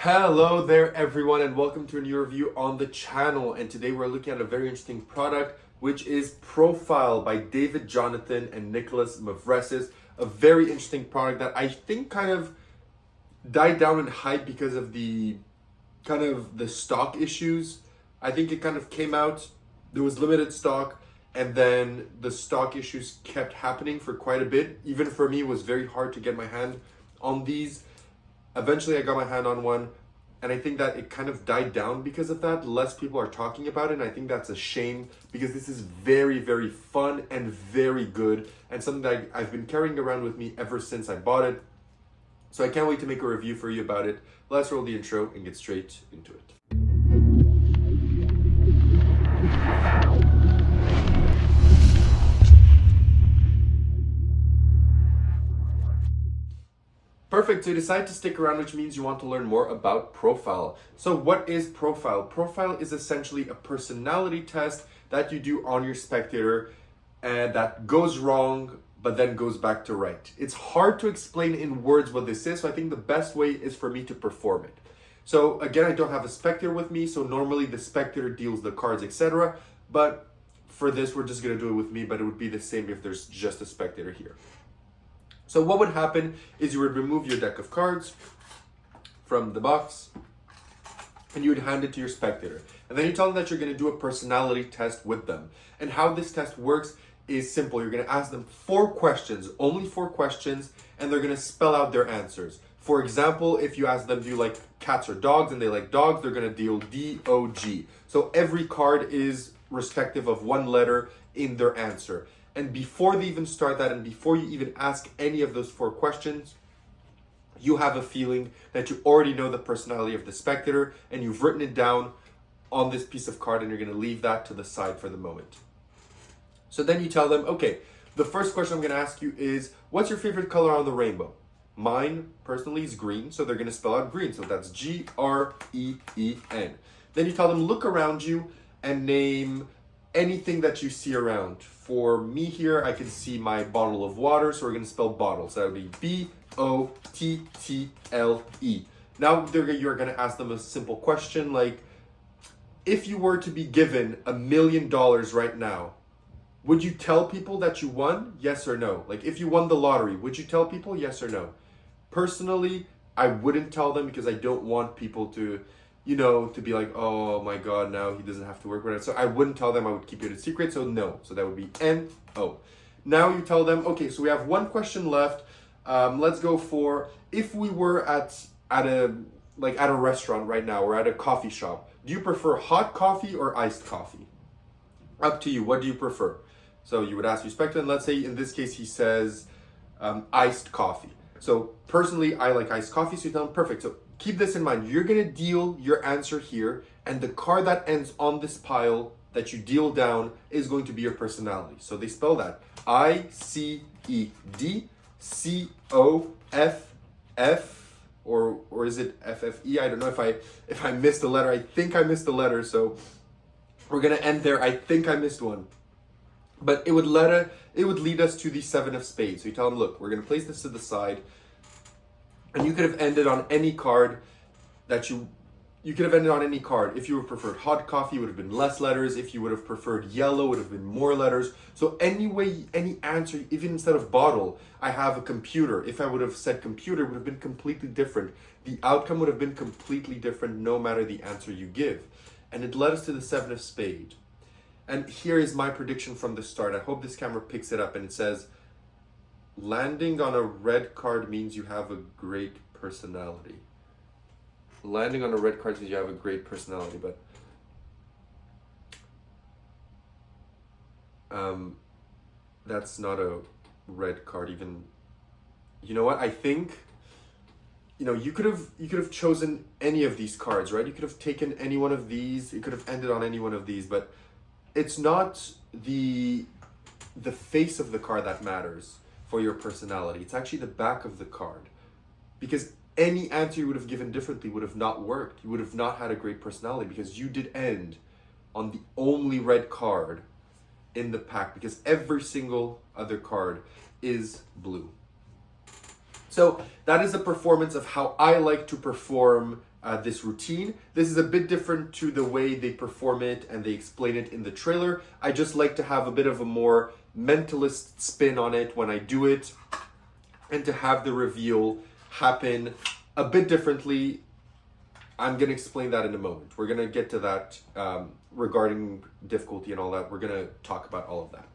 Hello there everyone and welcome to a new review on the channel, and today we're looking at a very interesting product which is Profile by D.Jonathan and N.Mavresis. A very interesting product that I think kind of died down in hype because of the stock issues. I think it kind of came out, there was limited stock, and then the stock issues kept happening for quite a bit. Even for me, it was very hard to get my hand on these. Eventually I got my hand on one, and I think that it kind of died down because of that. Less people are talking about it, and I think that's a shame because this is very, very fun and very good, and something that I've been carrying around with me ever since I bought it. So I can't wait to make a review for you about it. Let's roll the intro and get straight into it. Perfect, so you decide to stick around, which means you want to learn more about Profile. So what is Profile? Profile is essentially a personality test that you do on your spectator and that goes wrong, but then goes back to right. It's hard to explain in words what this is, so I think the best way is for me to perform it. So again, I don't have a spectator with me, so normally the spectator deals the cards, etc. But for this, we're just gonna do it with me, but it would be the same if there's just a spectator here. So what would happen is you would remove your deck of cards from the box and you would hand it to your spectator. And then you tell them that you're going to do a personality test with them. And how this test works is simple. You're going to ask them 4 questions, only 4 questions, and they're going to spell out their answers. For example, if you ask them, do you like cats or dogs, and they like dogs, they're going to deal D-O-G. So every card is respective of one letter in their answer. And before they even start that, and before you even ask any of those 4 questions, you have a feeling that you already know the personality of the spectator, and you've written it down on this piece of card, and you're going to leave that to the side for the moment. So then you tell them, okay, the first question I'm going to ask you is, what's your favorite color on the rainbow? Mine, personally, is green, so they're going to spell out green. So that's G-R-E-E-N. Then you tell them, look around you and name anything that you see around. For me here, I can see my bottle of water, so we're going to spell bottle. So that would be B-O-T-T-L-E. Now you're going to ask them a simple question like, if you were to be given $1 million right now, would you tell people that you won? Yes or no? Like if you won the lottery, would you tell people? Yes or no? Personally, I wouldn't tell them because I don't want people to to be like, oh my God, now he doesn't have to work with it. So I wouldn't tell them, I would keep it a secret, so no. So that would be N-O. Now you tell them, okay, so we have one question left. Let's go for, if we were at a restaurant right now, or at a coffee shop, do you prefer hot coffee or iced coffee? Up to you, what do you prefer? So you would ask your spectator, and let's say in this case he says iced coffee. So personally, I like iced coffee, so you tell him, perfect. So keep this in mind. You're going to deal your answer here, and the card that ends on this pile that you deal down is going to be your personality. So they spell that I-C-E-D-C-O-F-F, or is it F-F-E? I don't know if I missed a letter. I think I missed a letter, so we're going to end there. I think I missed one. But it would lead us to the 7 of spades. So you tell them, look, we're going to place this to the side. And you could have ended on any card that you could have ended on any card. If you would have preferred hot coffee, it would have been less letters. If you would have preferred yellow, it would have been more letters. So anyway, any answer, even instead of bottle, I have a computer. If I would have said computer, it would have been completely different. The outcome would have been completely different no matter the answer you give. And it led us to the 7 of spades. And here is my prediction from the start. I hope this camera picks it up, and it says, landing on a red card means you have a great personality. Landing on a red card means you have a great personality, but that's not a red card even. You know what? I think you could have chosen any of these cards, right? You could have taken any one of these. You could have ended on any one of these, but it's not the face of the card that matters for your personality. It's actually the back of the card, because any answer you would have given differently would have not worked. You would have not had a great personality because you did end on the only red card in the pack, because every single other card is blue. So that is a performance of how I like to perform this routine. This is a bit different to the way they perform it and they explain it in the trailer. I just like to have a bit of a more mentalist spin on it when I do it, and to have the reveal happen a bit differently. I'm going to explain that in a moment. We're going to get to that regarding difficulty and all that. We're going to talk about all of that.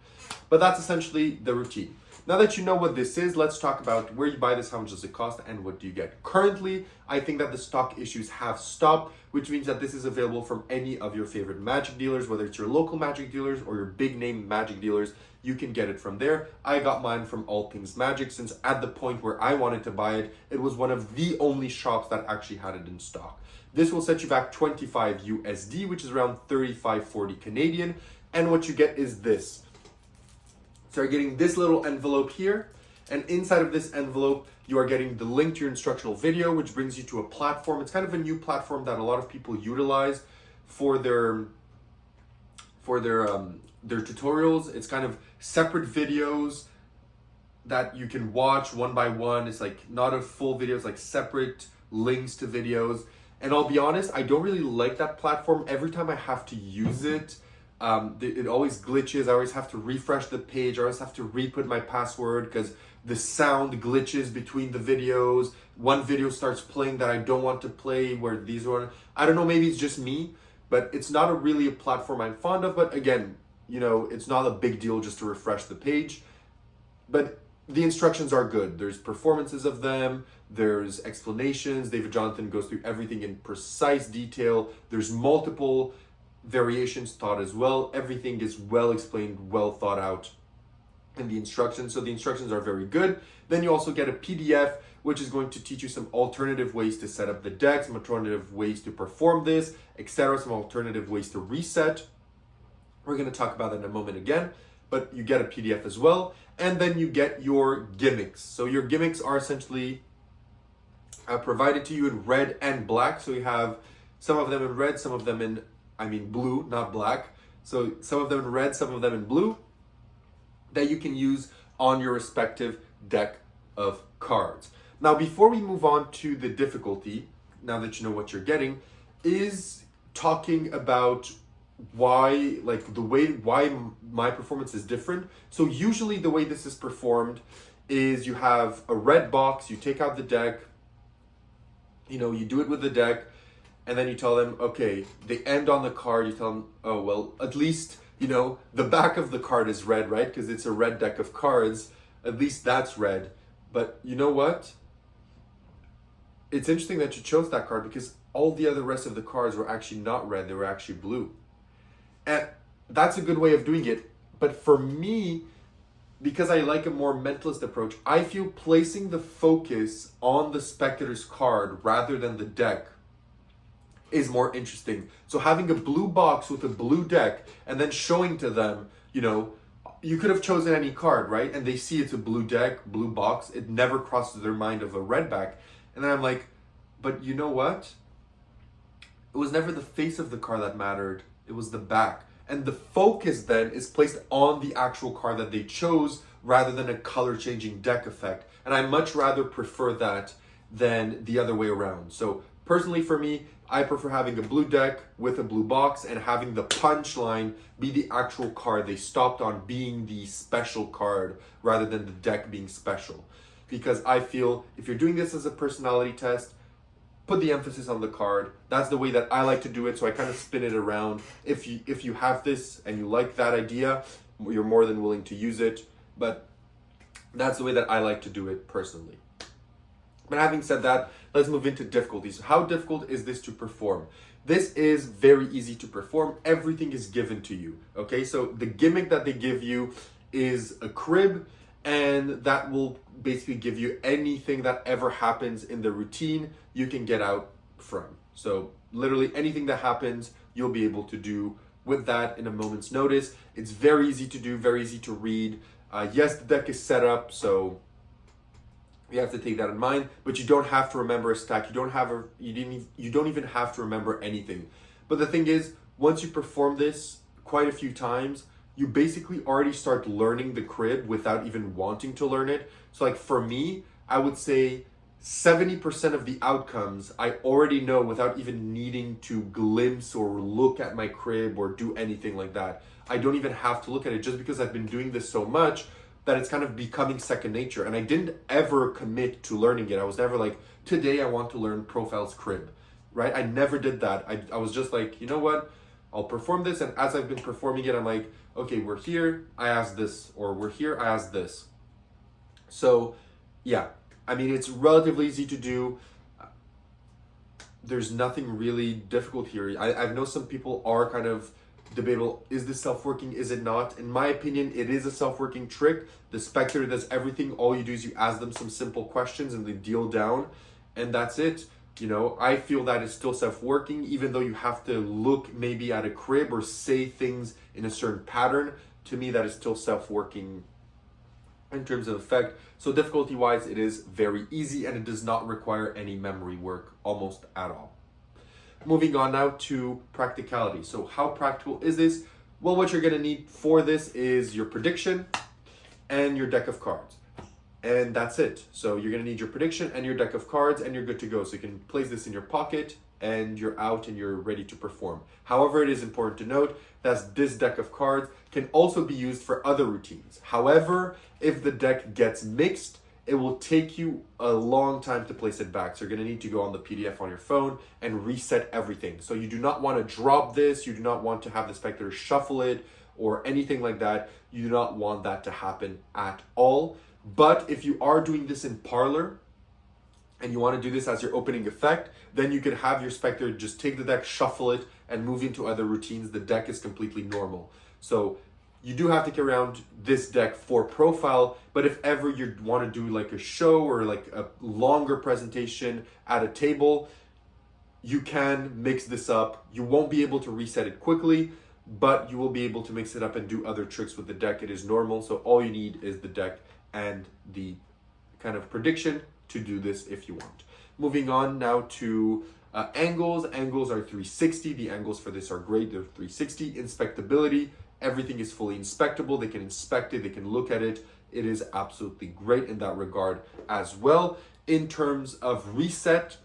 But that's essentially the routine. Now that you know what this is, let's talk about where you buy this, how much does it cost, and what do you get. Currently, I think that the stock issues have stopped, which means that this is available from any of your favorite magic dealers, whether it's your local magic dealers or your big name magic dealers. You can get it from there. I got mine from All Things Magic, since at the point where I wanted to buy it, it was one of the only shops that actually had it in stock. This will set you back 25 USD, which is around 35-40 Canadian. And what you get is this. So you're getting this little envelope here, and inside of this envelope, you are getting the link to your instructional video, which brings you to a platform. It's kind of a new platform that a lot of people utilize for their tutorials. It's kind of separate videos that you can watch one by one. It's like not a full video, it's like separate links to videos. And I'll be honest, I don't really like that platform. Every time I have to use it, it always glitches. I always have to refresh the page. I always have to re-put my password because the sound glitches between the videos. One video starts playing that I don't want to play, where these are, I don't know, maybe it's just me, but it's not really a platform I'm fond of. But again, you know, it's not a big deal just to refresh the page. But the instructions are good. There's performances of them. There's explanations. D.Jonathan goes through everything in precise detail. There's multiple variations taught as well. Everything is well explained, well thought out in the instructions. So the instructions are very good. Then you also get a PDF, which is going to teach you some alternative ways to set up the deck, some alternative ways to perform this, etc., some alternative ways to reset. We're going to talk about that in a moment again, but you get a PDF as well. And then you get your gimmicks. So your gimmicks are essentially provided to you in red and black. So you have some of them in red, some of them in blue, not black. So some of them in red, some of them in blue, that you can use on your respective deck of cards. Now, before we move on to the difficulty, now that you know what you're getting, is talking about why my performance is different. So usually the way this is performed is you have a red box, you take out the deck, you do it with the deck, and then you tell them, okay, they end on the card, you tell them, oh, well, at least, the back of the card is red, right? Because it's a red deck of cards, at least that's red. But you know what? It's interesting that you chose that card because all the other rest of the cards were actually not red, they were actually blue. And that's a good way of doing it. But for me, because I like a more mentalist approach, I feel placing the focus on the spectator's card rather than the deck is more interesting. So having a blue box with a blue deck and then showing to them, you could have chosen any card, right? And they see it's a blue deck, blue box. It never crosses their mind of a red back. And then I'm like, but you know what? It was never the face of the card that mattered. It was the back. And the focus then is placed on the actual card that they chose rather than a color changing deck effect. And I much rather prefer that than the other way around. So personally for me, I prefer having a blue deck with a blue box and having the punchline be the actual card they stopped on being the special card rather than the deck being special. Because I feel if you're doing this as a personality test, put the emphasis on the card. That's the way that I like to do it, so I kind of spin it around. If you have this and you like that idea, you're more than willing to use it, but that's the way that I like to do it personally. But having said that, let's move into difficulties. How difficult is this to perform? This is very easy to perform. Everything is given to you, okay? So the gimmick that they give you is a crib, and that will basically give you anything that ever happens in the routine you can get out from. So literally anything that happens, you'll be able to do with that in a moment's notice. It's very easy to do, very easy to read. Yes, the deck is set up, so you have to take that in mind, but you don't have to remember a stack. You don't even have to remember anything. But the thing is, once you perform this quite a few times, you basically already start learning the crib without even wanting to learn it. So like for me, I would say 70% of the outcomes I already know without even needing to glimpse or look at my crib or do anything like that. I don't even have to look at it just because I've been doing this so much that it's kind of becoming second nature. And I didn't ever commit to learning it. I was never like, today I want to learn Profile's crib, right? I never did that. I was just like, you know what? I'll perform this. And as I've been performing it, I'm like, okay, we're here, I asked this, or we're here, I asked this. So yeah, I mean, it's relatively easy to do. There's nothing really difficult here. I know some people are kind of debatable. Is this self-working? Is it not? In my opinion, it is a self-working trick. The spectator does everything. All you do is you ask them some simple questions and they deal down, and that's it. You know, I feel that it's still self-working, even though you have to look maybe at a crib or say things in a certain pattern. To me, that is still self-working in terms of effect. So difficulty wise, it is very easy and it does not require any memory work almost at all. Moving on now to practicality. So how practical is this? Well, what you're gonna need for this is your prediction and your deck of cards. And that's it. So you're gonna need your prediction and your deck of cards and you're good to go. So you can place this in your pocket and you're out and you're ready to perform. However, it is important to note that this deck of cards can also be used for other routines. However, if the deck gets mixed, it will take you a long time to place it back. So you're gonna need to go on the PDF on your phone and reset everything. So you do not wanna drop this, you do not want to have the spectator shuffle it or anything like that. You do not want that to happen at all. But if you are doing this in Parlor, and you want to do this as your opening effect, then you could have your spectator just take the deck, shuffle it, and move into other routines. The deck is completely normal. So you do have to carry around this deck for profile, but if ever you want to do like a show or like a longer presentation at a table, you can mix this up. You won't be able to reset it quickly, but you will be able to mix it up and do other tricks with the deck. It is normal, so all you need is the deck and the kind of prediction to do this if you want. Moving on now to angles. Angles are 360. The angles for this are great. They're 360. Inspectability. Everything is fully inspectable. They can inspect it. They can look at it. It is absolutely great in that regard as well. In terms of reset,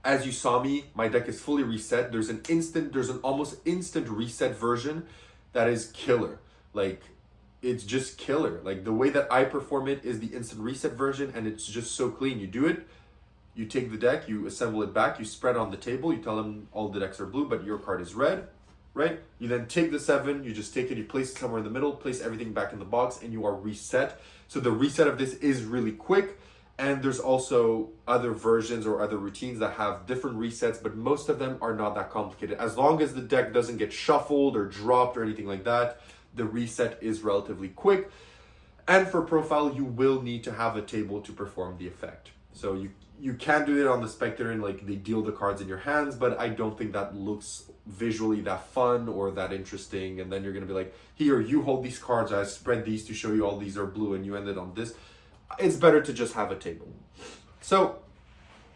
as you saw me, my deck is fully reset. There's an almost instant reset version that is killer. Like, it's just killer. Like, the way that I perform it is the instant reset version, and it's just so clean. You do it, you take the deck, you assemble it back, you spread on the table, you tell them all the decks are blue, but your card is red, right? You then take the 7, you just take it, you place it somewhere in the middle, place everything back in the box, and you are reset. So the reset of this is really quick, and there's also other versions or other routines that have different resets, but most of them are not that complicated. As long as the deck doesn't get shuffled or dropped or anything like that, the reset is relatively quick. And for profile, you will need to have a table to perform the effect. So you can do it on the spectator and like they deal the cards in your hands, but I don't think that looks visually that fun or that interesting. And then you're gonna be like, here, you hold these cards, I spread these to show you all these are blue and you ended on this. It's better to just have a table. So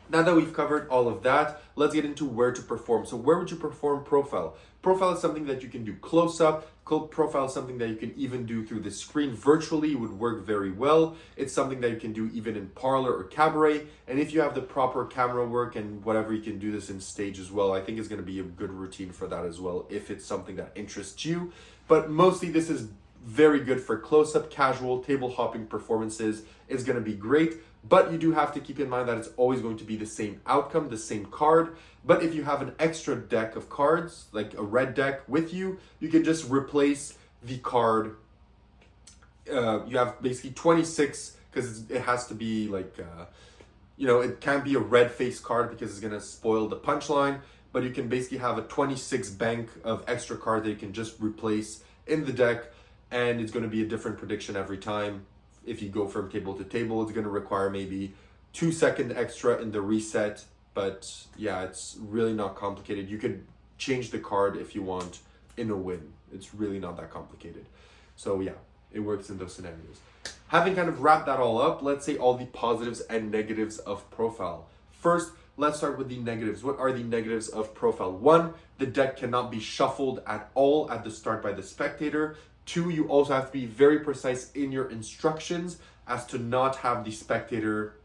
now that we've covered all of that, let's get into where to perform. So where would you perform profile? Profile is something that you can do close up. Profile is something that you can even do through the screen virtually. It would work very well. It's something that you can do even in Parlor or Cabaret. And if you have the proper camera work and whatever, you can do this in stage as well. I think it's going to be a good routine for that as well, if it's something that interests you. But mostly this is very good for close-up, casual, table hopping performances. It's going to be great. But you do have to keep in mind that it's always going to be the same outcome, the same card. But if you have an extra deck of cards, like a red deck with you, you can just replace the card. You have basically 26, because it has to be like, it can't be a red face card because it's going to spoil the punchline. But you can basically have a 26 bank of extra cards that you can just replace in the deck. And it's going to be a different prediction every time. If you go from table to table, it's going to require maybe 2 seconds extra in the reset. But yeah, it's really not complicated. You could change the card if you want in a win. It's really not that complicated. So yeah, it works in those scenarios. Having kind of wrapped that all up, let's say all the positives and negatives of profile. First, let's start with the negatives. What are the negatives of profile? 1, the deck cannot be shuffled at all at the start by the spectator. 2, you also have to be very precise in your instructions as to not have the spectator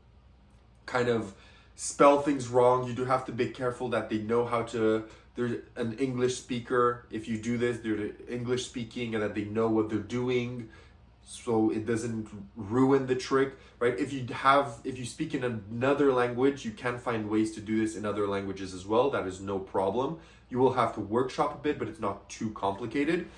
kind of spell things wrong. You do have to be careful that they know how to, there's an English speaker. If you do this, they're English speaking and that they know what they're doing, so it doesn't ruin the trick, right? If you speak in another language, you can find ways to do this in other languages as well. That is no problem. You will have to workshop a bit, but it's not too complicated.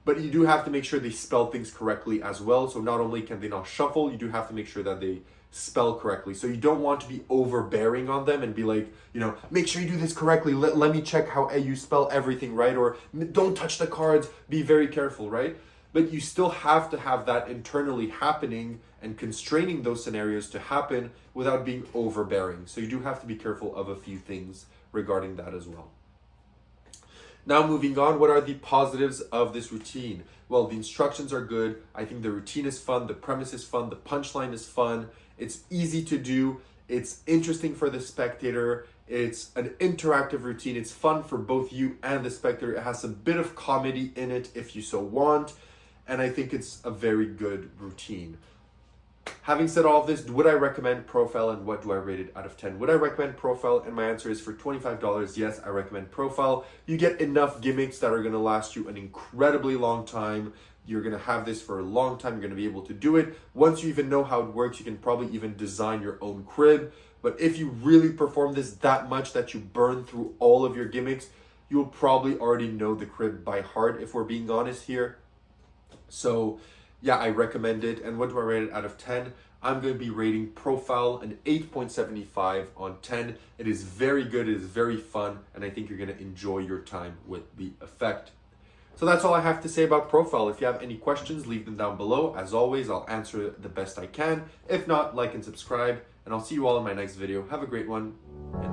But you do have to make sure they spell things correctly as well. So not only can they not shuffle, you do have to make sure that they spell correctly. So you don't want to be overbearing on them and be like, make sure you do this correctly. Let me check how you spell everything right, or don't touch the cards. Be very careful, right? But you still have to have that internally happening and constraining those scenarios to happen without being overbearing. So you do have to be careful of a few things regarding that as well. Now moving on, what are the positives of this routine? Well, the instructions are good. I think the routine is fun. The premise is fun. The punchline is fun. It's easy to do. It's interesting for the spectator. It's an interactive routine. It's fun for both you and the spectator. It has a bit of comedy in it if you so want. And I think it's a very good routine. Having said all of this, would I recommend Profile and what do I rate it out of 10? Would I recommend Profile? And my answer is for $25, yes, I recommend Profile. You get enough gimmicks that are going to last you an incredibly long time. You're going to have this for a long time. You're going to be able to do it. Once you even know how it works, you can probably even design your own crib. But if you really perform this that much that you burn through all of your gimmicks, you'll probably already know the crib by heart, if we're being honest here. So yeah, I recommend it. And what do I rate it out of 10? I'm going to be rating Profile an 8.75 on 10. It is very good, it is very fun, and I think you're going to enjoy your time with the effect. So that's all I have to say about Profile. If you have any questions, leave them down below. As always, I'll answer the best I can. If not, like and subscribe, and I'll see you all in my next video. Have a great one, and